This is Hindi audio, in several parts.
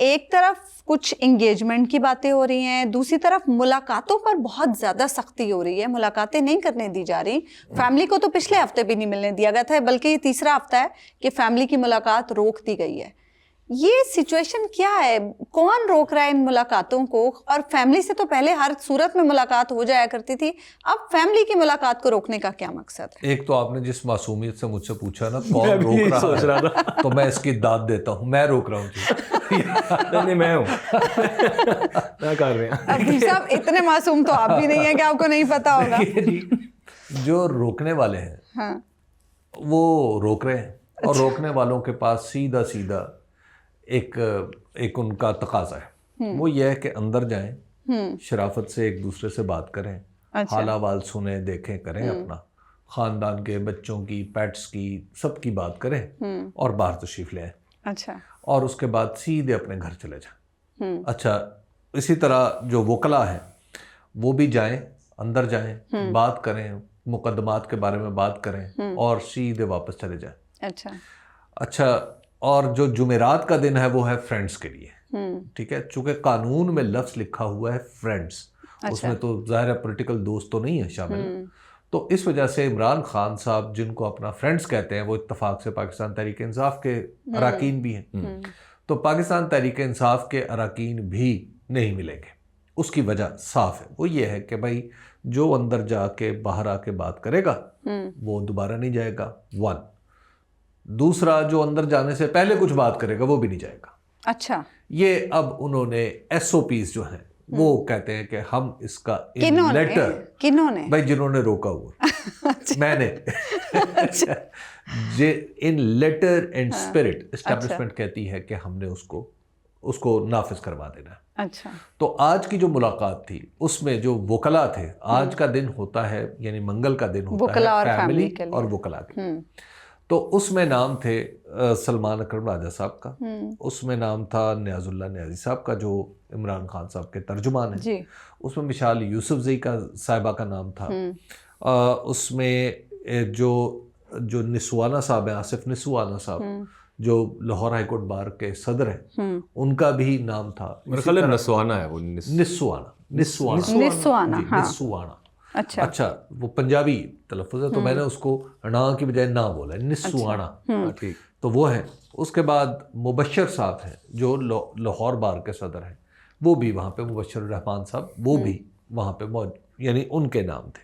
एक तरफ कुछ एंगेजमेंट की बातें हो रही हैं, दूसरी तरफ मुलाकातों पर बहुत ज़्यादा सख्ती हो रही है, मुलाकातें नहीं करने दी जा रही। फैमिली को तो पिछले हफ्ते भी नहीं मिलने दिया गया था, बल्कि ये तीसरा हफ्ता है कि फैमिली की मुलाकात रोक दी गई है। ये सिचुएशन क्या है? कौन रोक रहा है इन मुलाकातों को? और फैमिली से तो पहले हर सूरत में मुलाकात हो जाया करती थी, अब फैमिली की मुलाकात को रोकने का क्या मकसद है? एक तो आपने जिस मासूमियत से मुझसे पूछा ना कौन रोक रहा सोच रहा था तो मैं इसकी दाद देता हूँ, मैं रोक रहा हूँ नहीं मैं हूँ क्या कर रहे हैं अब्दुल साहब, इतने मासूम तो आप भी नहीं है कि आपको नहीं पता होगा। जो रोकने वाले हैं हाँ। वो रोक रहे हैं और रोकने वालों के पास सीधा सीधा एक उनका तकाजा है, वो ये है कि अंदर जाएं, शराफत से एक दूसरे से बात करें, अच्छा। हाल अहवाल सुने, देखें, करें, अपना खानदान के बच्चों की, पेट्स की, सबकी बात करें और बाहर तशरीफ ले आए। अच्छा। और उसके बाद सीधे अपने घर चले जाएं। अच्छा, इसी तरह जो वकला है वो भी जाएं, अंदर जाएं, बात करें, मुकदमात के बारे में बात करें और सीधे वापस चले जाएं। अच्छा, और जो जुमेरात का दिन है वो है फ्रेंड्स के लिए, ठीक है, चूंकि कानून में लफ्ज़ लिखा हुआ है फ्रेंड्स, उसमें तो ज़ाहिर है पॉलिटिकल दोस्त तो नहीं है शामिल, तो इस वजह से इमरान खान साहब जिनको अपना फ्रेंड्स कहते हैं वो इत्तफाक से पाकिस्तान तहरीक इंसाफ के अरकान भी हैं, तो पाकिस्तान तहरीक इंसाफ के अरकान भी नहीं मिलेंगे। उसकी वजह साफ है, वो ये है कि भाई जो अंदर जाके बाहर आके बात करेगा वो दोबारा नहीं जाएगा, वन। दूसरा, जो अंदर जाने से पहले कुछ बात करेगा वो भी नहीं जाएगा। अच्छा। ये अब उन्होंने SOPs जो हैं वो कहते हैं कि हम इसका इन लेटर, किन्होंने? भाई जिन्होंने रोका हुआ अच्छा। मैंने अच्छा। जे इन लेटर एंड स्पिरिट एस्टेब्लिशमेंट कहती है कि हमने उसको नाफिज करवा देना है। अच्छा। तो आज की जो मुलाकात थी उसमें जो वकला थे, आज का दिन होता है यानी मंगल का दिन होता है फैमिली और वकला के, तो उसमें नाम थे सलमान अकरम राजा साहब का, उसमें नाम था नियाजुल्लाह नियाजी साहब का जो इमरान खान साहब के तर्जुमान हैं, उसमें मिशाल यूसुफजई का साहिबा का नाम था, उसमें जो निस्वाना साहब हैं, आसिफ निस्वाना साहब जो लाहौर हाई कोर्ट बार के सदर हैं, उनका भी नाम था। मेरा ख्याल है नस्वाना है वो, निस्वाना। अच्छा, वो पंजाबी तलफ़ुज़ है तो मैंने उसको ना की बजाय ना बोला, निस्वाना। ठीक, तो वो है। उसके बाद मुबश्शिर साहब हैं जो लाहौर बार के सदर हैं, वो भी वहाँ पे, मुबश्शिर रहमान साहब, वो भी वहाँ पे मौजूद, यानी उनके नाम थे।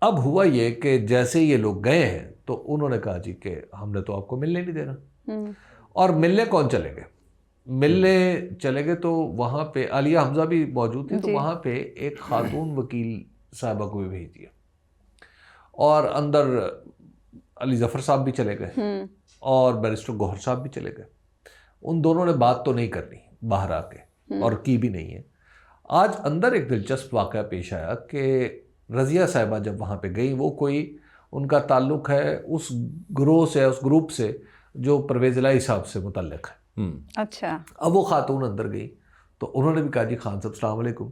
अब हुआ ये कि जैसे ये लोग गए हैं तो उन्होंने कहा जी कि हमने तो आपको मिलने नहीं देना। और मिलने कौन चलेंगे? मिलने चले गए तो वहाँ पे आलिया हमजा भी मौजूद थी, तो वहाँ पे एक खातून वकील साहिबा को भी भेज दिया और अंदर अली जफ़र साहब भी चले गए और बैरिस्टर गौहर साहब भी चले गए। उन दोनों ने बात तो नहीं करनी बाहर आके और की भी नहीं है। आज अंदर एक दिलचस्प वाक़या पेश आया कि रज़िया साहिबा जब वहाँ पे गई, वो कोई उनका ताल्लुक़ है उस ग्रोह से, उस ग्रुप से जो परवेज़ इलाही साहब से मुतल्लिक़ है। अच्छा। अब वो खातून अंदर गई तो उन्होंने भी कहा जी खान साहब अस्सलाम वालेकुम,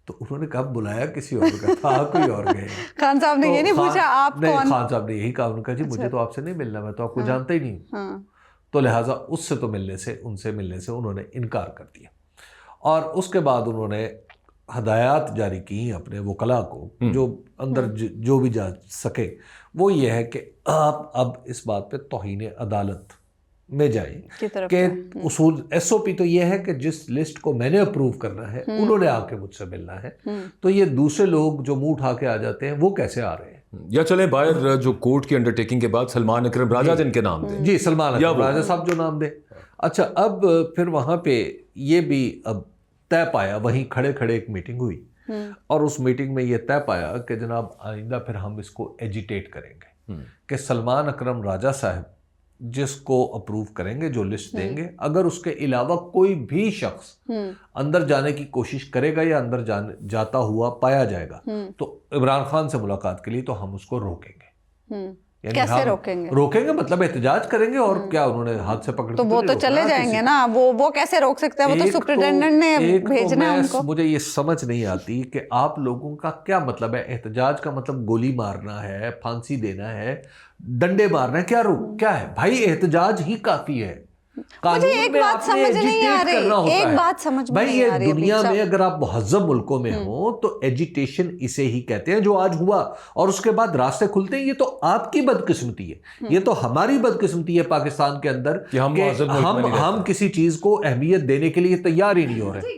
तो उन्होंने कहा बुलाया किसी और का था, कोई और गए। खान साहब ने ये नहीं पूछा आप कौन? खान साहब ने यही कहा, उन्होंने कहा जी मुझे तो आपसे नहीं मिलना, मैं तो आपको जानता ही नहीं। तो लिहाजा उससे तो उनसे मिलने से उन्होंने इनकार कर दिया। और उसके बाद उन्होंने हदायत जारी की अपने वकला को, जो अंदर जो भी जा सके, वो ये है कि आप अब इस बात पे तौहीन अदालत में जाएं कि उसूल SOP तो ये है कि जिस लिस्ट को मैंने अप्रूव करना है उन्होंने आके मुझसे मिलना है, तो ये दूसरे लोग जो मुंह उठा के आ जाते हैं वो कैसे आ रहे हैं? या चले बाहर जो कोर्ट की अंडरटेकिंग के बाद सलमान अकरम राजा जिनके नाम दे, जी सलमान अकरम राजा साहब जो नाम दे। अच्छा, अब फिर वहाँ पे ये भी अब तय पाया, वहीं खड़े खड़े एक मीटिंग हुई और उस मीटिंग में ये तय पाया कि जनाब आइंदा फिर हम इसको एजिटेट करेंगे कि सलमान अकरम राजा साहब जिसको अप्रूव करेंगे, जो लिस्ट देंगे, अगर उसके अलावा कोई भी शख्स अंदर जाने की कोशिश करेगा या अंदर जाता हुआ पाया जाएगा तो इमरान खान से मुलाकात के लिए तो हम उसको रोकेंगे। कैसे रोकेंगे मतलब एहतजाज करेंगे और क्या उन्होंने हाथ से पकड़ तो वो तो चले जाएंगे ना, वो कैसे रोक सकते हैं? वो तो सुप्रिटेंडेंट ने भेजना है उनको। मुझे ये समझ नहीं आती कि आप लोगों का क्या मतलब है? एहतजाज का मतलब गोली मारना है, फांसी देना है, डंडे मारना है, क्या है भाई? एहतजाज ही काफी है। मुझे एक में बात आपने समझ नहीं आ agitate रही, करना होता एक है। बात समझ में भाई नहीं ये आ रही है दुनिया बीच में साहब। अगर आप महज़्ज़ब मुल्कों में हो तो एजिटेशन इसे ही कहते हैं, जो आज हुआ और उसके बाद रास्ते खुलते हैं। ये तो आपकी बदकिस्मती है, ये तो हमारी बदकिस्मती है पाकिस्तान के अंदर कि हम कि महज़्ज़ब मुल्क में नहीं रहते। हम किसी चीज को अहमियत देने के लिए तैयार ही नहीं हो रहे।